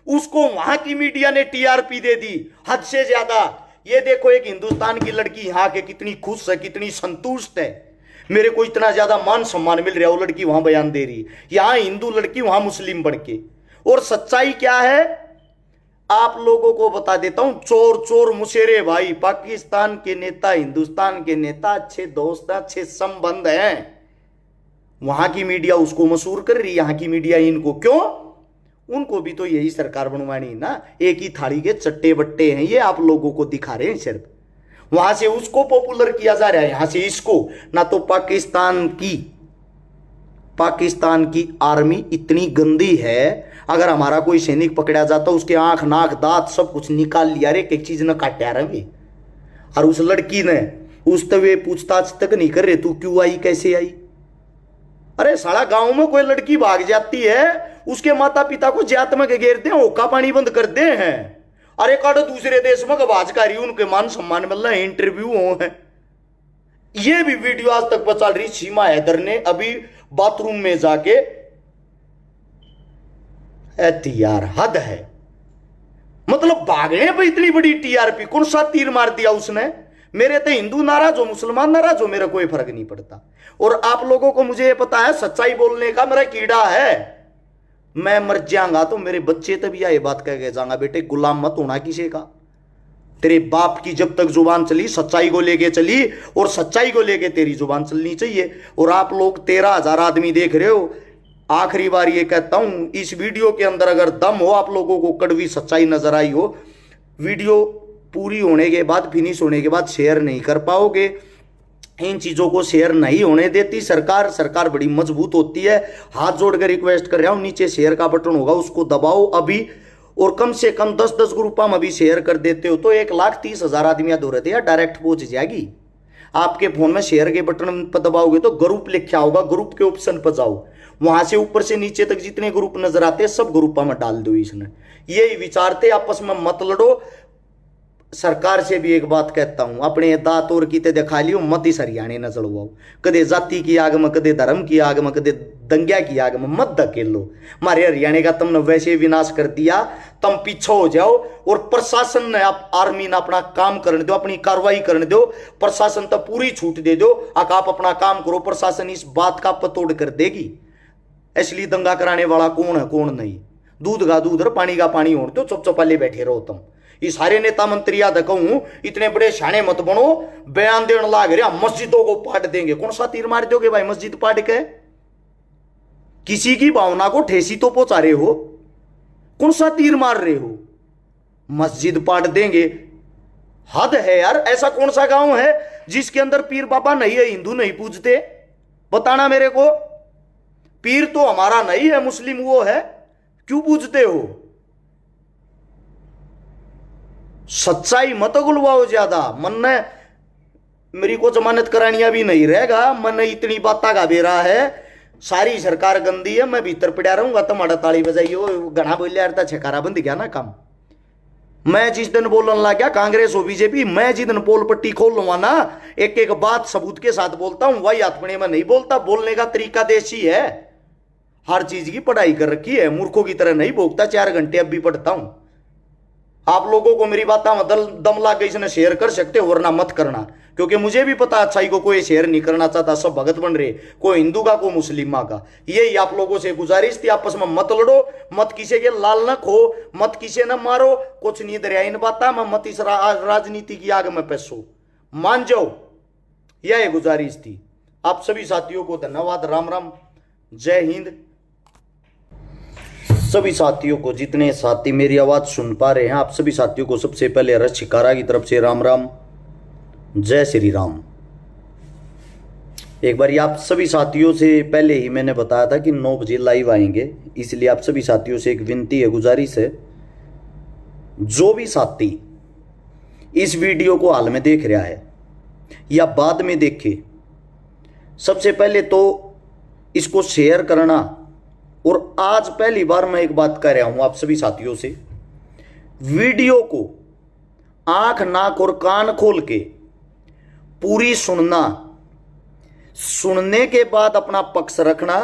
उसको वहां की मीडिया ने टीआरपी दे दी, हद से ज्यादा। ये देखो एक हिंदुस्तान की लड़की यहां के कितनी खुश है, कितनी संतुष्ट है, मेरे को इतना ज्यादा मान सम्मान मिल रहा है। वो लड़की वहां बयान दे रही, यहां हिंदू लड़की वहां मुस्लिम बनके। और सच्चाई क्या है आप लोगों को बता देता हूं। चोर चोर मुशेरे भाई, पाकिस्तान के नेता हिंदुस्तान के नेता, अच्छे दोस्त, अच्छे संबंध हैं। वहां की मीडिया उसको मशहूर कर रही, यहां की मीडिया इनको क्यों? उनको भी तो यही सरकार बनवानी ना, एक ही थाली के चट्टे बट्टे हैं ये, आप लोगों को दिखा रहे हैं सिर्फ। वहां से उसको पॉपुलर किया जा रहा है, यहां से इसको ना। तो पाकिस्तान की आर्मी इतनी गंदी है, अगर हमारा कोई सैनिक पकड़ा जाता, उसके आंख नाक दांत सब कुछ निकाल लिया रे, एक चीज न काटा रहे। और उस लड़की ने उस तवे पूछताछ तक नहीं कर रहे, तू क्यों आई, कैसे आई। अरे साला गांव में कोई लड़की भाग जाती है, उसके माता पिता को जात में घेरते हैं, ओका पानी बंद करते हैं। अरे काटो दूसरे देश में बाजकारी उनके मान सम्मान मिल रहे हैं, इंटरव्यू हो है। ये भी वीडियो आज तक पता चल रही, सीमा हैदर ने अभी बाथरूम में जाके, यार हद है। मतलब भागने पर इतनी बड़ी टीआरपी, कौन सा तीर मार दिया उसने? मेरे तो हिंदू नाराज हो, मुसलमान नाराज हो, मेरा कोई फर्क नहीं पड़ता। और आप लोगों को मुझे ये पता है सच्चाई बोलने का मेरा कीड़ा है। मैं मर जाऊंगा तो मेरे बच्चे तभी ये बात कह के जाऊंगा, बेटे गुलाम मत होना किसी का। तेरे बाप की जब तक जुबान चली सच्चाई को लेके चली, और सच्चाई को लेके तेरी जुबान चलनी चाहिए। और आप लोग 13,000 आदमी देख रहे हो, आखिरी बार ये कहता हूं, इस वीडियो के अंदर अगर दम हो, आप लोगों को कड़वी सच्चाई नजर आई हो, वीडियो पूरी होने के बाद, फिनिश होने के बाद शेयर नहीं कर पाओगे। इन चीजों को शेयर नहीं होने देती सरकार। सरकार बड़ी मजबूत होती है। हाथ जोड़कर रिक्वेस्ट कर रहा हूं, नीचे शेयर का बटन होगा, उसको दबाओ अभी, और कम से कम 10-10 ग्रुप में अभी शेयर कर देते हो तो 1,30,000 आदमी दो रहते हैं, डायरेक्ट पहुंच जाएगी। आपके फोन में शेयर के बटन पर दबाओगे तो ग्रुप लिखा होगा, ग्रुप के ऑप्शन पर जाओ, वहां से ऊपर से नीचे तक जितने ग्रुप नजर आते हैं सब ग्रुपों में डाल दो। इसने यही विचारते, आपस में मत लड़ो। सरकार से भी एक बात कहता हूं, अपने दांत और कीते दिखा लियो, मत इस हरियाणे न चढ़वाओ। कदे जाति की आग में, कदे धर्म की आग में, कदे दंग्या की आग में मत धकेल लो। हमारे हरियाणा का तुमने वैसे विनाश कर दिया, तुम पीछे हो जाओ। और प्रशासन ने, आप आर्मी ने अपना काम करने दो, अपनी कार्रवाई करने दो। प्रशासन तो पूरी छूट दे दो, आप अपना काम करो, प्रशासन इस बात का पतोड़ कर देगी। इसलिए दंगा कराने वाला कौन है कौन नहीं, दूध का दूध और पानी का पानी होने दो, चुप चुप बैठे रहो तुम। ये सारे नेता मंत्री याद कहूं, इतने बड़े शाने मत बनो, बयान देने लाग रहे मस्जिदों को पाट देंगे। कौन सा तीर मार दोगे भाई मस्जिद पाट के? किसी की भावना को ठेसी तो पहुंचा रहे हो, कौन सा तीर मार रहे हो? मस्जिद पाट देंगे, हद है यार। ऐसा कौन सा गांव है जिसके अंदर पीर बाबा नहीं है, हिंदू नहीं पूजते? बताना मेरे को। पीर तो हमारा नहीं है, मुस्लिम वो है, क्यों पूजते हो? सच्चाई मत गुलवाओ ज्यादा। मन ने मेरी को जमानत करानिया भी नहीं रहेगा, मन ने इतनी बात का बेरा है। सारी सरकार गंदी है, मैं भीतर पड़ा रहूंगा, तुम्हारा ताली बजाइयो घना बोलिया यार, छकारा बंद गया ना काम। मैं जिस दिन बोलने लग गया कांग्रेस हो बीजेपी, मैं जिस दिन पोल पट्टी खोल लूंगा ना, एक एक बात सबूत के साथ बोलता हूं, वही आत्मने में नहीं बोलता। बोलने का तरीका देसी है, हर चीज की पढ़ाई कर रखी है, मूर्खों की तरह नहीं भोगता। 4 घंटे अब भी पढ़ता हूं। आप लोगों को मेरी बात में दम ला के इसने शेयर कर सकते हो, वरना मत करना, क्योंकि मुझे भी पता अच्छाई को कोई शेयर नहीं करना चाहता। सब भगत बन रहे, कोई हिंदू का कोई मुस्लिमा का। यही आप लोगों से गुजारिश थी, आपस में मत लड़ो, मत किसी के लाल न खो, मत किसी न मारो, कुछ नहीं दरियाई न बाता में मत इस राजनीति की आग में पैसो, मान जाओ। यह गुजारिश थी। आप सभी साथियों को धन्यवाद। राम राम, जय हिंद। सभी साथियों को, जितने साथी मेरी आवाज सुन पा रहे हैं, आप सभी साथियों को सबसे पहले रस शिकारा की तरफ से राम राम, जय श्री राम। एक बार आप सभी साथियों से पहले ही मैंने बताया था कि 9 बजे लाइव आएंगे, इसलिए आप सभी साथियों से एक विनती है, गुजारिश है, जो भी साथी इस वीडियो को हाल में देख रहा है या बाद में देखे, सबसे पहले तो इसको शेयर करना। और आज पहली बार मैं एक बात कर रहा हूं आप सभी साथियों से, वीडियो को आंख नाक और कान खोल के पूरी सुनना। सुनने के बाद अपना पक्ष रखना।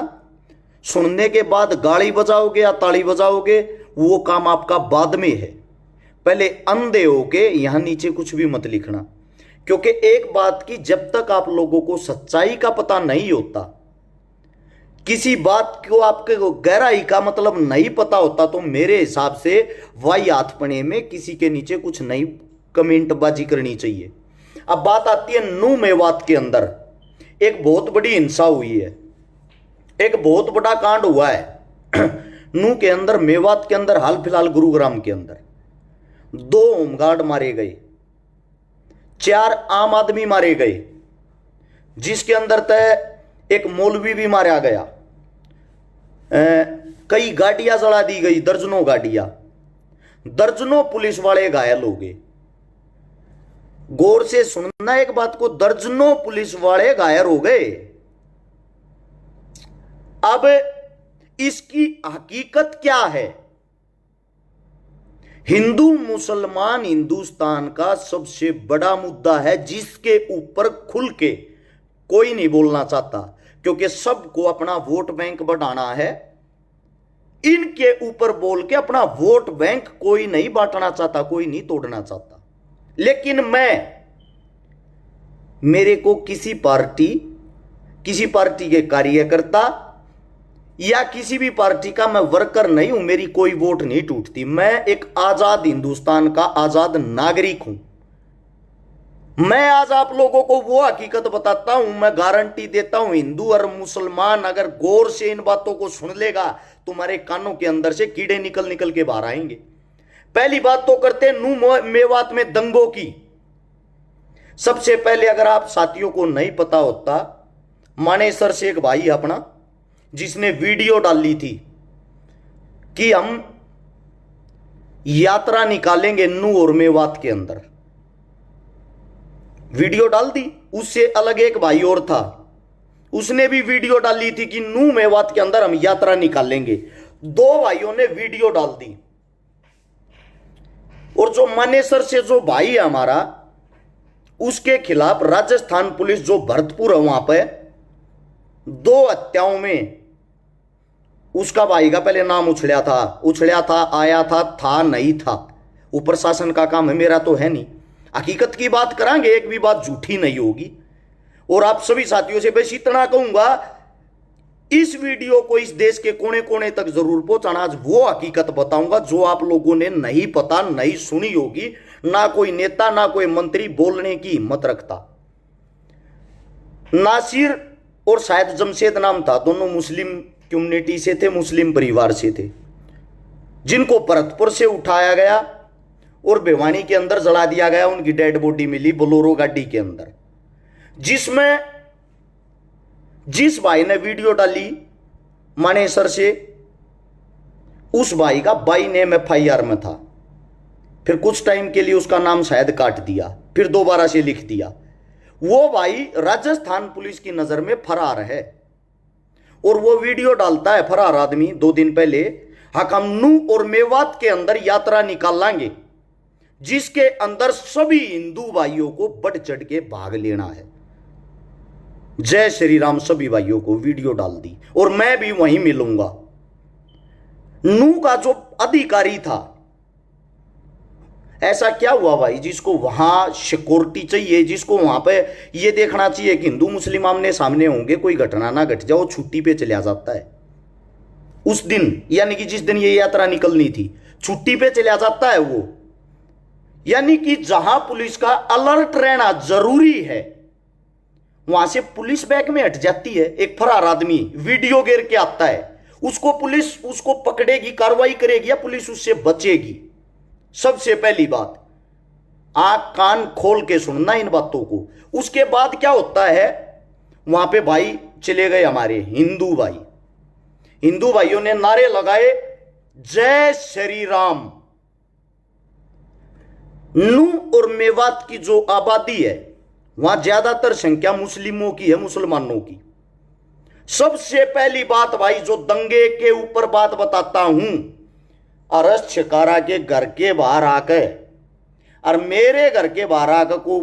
सुनने के बाद गाली बजाओगे या ताली बजाओगे, वो काम आपका बाद में है। पहले अंधे होके यहां नीचे कुछ भी मत लिखना, क्योंकि एक बात की, जब तक आप लोगों को सच्चाई का पता नहीं होता, किसी बात को आपके गहराई का मतलब नहीं पता होता, तो मेरे हिसाब से वाई हाथपने में किसी के नीचे कुछ नई कमेंटबाजी करनी चाहिए। अब बात आती है नू मेवात के अंदर एक बहुत बड़ी हिंसा हुई है, एक बहुत बड़ा कांड हुआ है नू के अंदर, मेवात के अंदर, हाल फिलहाल गुरुग्राम के अंदर 2 होमगार्ड मारे गए, 4 आम आदमी मारे गए, जिसके अंदर तय एक मौलवी भी मारा गया, कई गाड़ियां जला दी गई, दर्जनों गाड़ियां, दर्जनों पुलिस वाले घायल हो गए। गौर से सुनना एक बात को, दर्जनों पुलिस वाले घायल हो गए। अब इसकी हकीकत क्या है? हिंदू मुसलमान हिंदुस्तान का सबसे बड़ा मुद्दा है, जिसके ऊपर खुल के कोई नहीं बोलना चाहता, क्योंकि सबको अपना वोट बैंक बढ़ाना है। इनके ऊपर बोल के अपना वोट बैंक कोई नहीं बांटना चाहता, कोई नहीं तोड़ना चाहता। लेकिन मेरे को किसी पार्टी के कार्यकर्ता या किसी भी पार्टी का मैं वर्कर नहीं हूं, मेरी कोई वोट नहीं टूटती। मैं एक आजाद हिंदुस्तान का आजाद नागरिक हूं। मैं आज आप लोगों को वो हकीकत बताता हूं, मैं गारंटी देता हूं, हिंदू और मुसलमान अगर गौर से इन बातों को सुन लेगा, तुम्हारे कानों के अंदर से कीड़े निकल निकल के बाहर आएंगे। पहली बात तो करते हैं नू मेवात में दंगों की। सबसे पहले अगर आप साथियों को नहीं पता होता, मानेसर से एक भाई अपना जिसने वीडियो डाली थी कि हम यात्रा निकालेंगे नू और मेवात के अंदर, वीडियो डाल दी। उससे अलग एक भाई और था, उसने भी वीडियो डाली थी कि नू मेवात के अंदर हम यात्रा निकालेंगे। दो भाइयों ने वीडियो डाल दी। और जो मानेसर से जो भाई है हमारा, उसके खिलाफ राजस्थान पुलिस जो भरतपुर है वहां पे 2 हत्याओं में उसका भाई का पहले नाम उछड़ा था, आया था नहीं था। वो प्रशासन का काम है, मेरा तो है नहीं। हकीकत की बात करांगे, एक भी बात झूठी नहीं होगी। और आप सभी साथियों से बस इतना कहूंगा, इस वीडियो को इस देश के कोने कोने तक जरूर पहुंचाना। आज वो हकीकत बताऊंगा जो आप लोगों ने नहीं पता, नहीं सुनी होगी। ना कोई नेता ना कोई मंत्री बोलने की हिम्मत रखता। नासिर और शायद जमशेद नाम था, दोनों मुस्लिम कम्युनिटी से थे, मुस्लिम परिवार से थे, जिनको भरतपुर से उठाया गया और भिवानी के अंदर जला दिया गया। उनकी डेड बॉडी मिली बोलेरो गाड़ी के अंदर, जिसमें जिस भाई ने वीडियो डाली मानेसर से, उस भाई का बाई नेम FIR में था। फिर कुछ टाइम के लिए उसका नाम शायद काट दिया, फिर दोबारा से लिख दिया। वो भाई राजस्थान पुलिस की नजर में फरार है। और वो वीडियो डालता है फरार आदमी 2 दिन पहले, हम नू और मेवात के अंदर यात्रा निकाल लाएंगे, जिसके अंदर सभी हिंदू भाइयों को बढ़ चढ़ के भाग लेना है। जय श्री राम सभी भाइयों को वीडियो डाल दी। और मैं भी वहीं मिलूंगा। नू का जो अधिकारी था, ऐसा क्या हुआ भाई जिसको वहां सिक्योरिटी चाहिए, जिसको वहां पे ये देखना चाहिए कि हिंदू मुस्लिम आमने सामने होंगे, कोई घटना ना घट जाए, वो छुट्टी पे चला जाता है उस दिन, यानी कि जिस दिन ये यात्रा निकलनी थी, छुट्टी पे चला जाता है वो। यानी कि जहां पुलिस का अलर्ट रहना जरूरी है, वहां से पुलिस बैग में हट जाती है। एक फरार आदमी वीडियो गिर के आता है, उसको पुलिस उसको पकड़ेगी, कार्रवाई करेगी या पुलिस उससे बचेगी? सबसे पहली बात, आंख कान खोल के सुनना इन बातों को। उसके बाद क्या होता है, वहां पे भाई चले गए हमारे हिंदू भाई, हिंदू भाइयों ने नारे लगाए जय श्री राम। नू और मेवात की जो आबादी है, वहां ज्यादातर संख्या मुस्लिमों की है, मुसलमानों की। सबसे पहली बात भाई, जो दंगे के ऊपर बात बताता हूं, अरस छिकारा के घर के बाहर आकर और मेरे घर के बाहर आकर को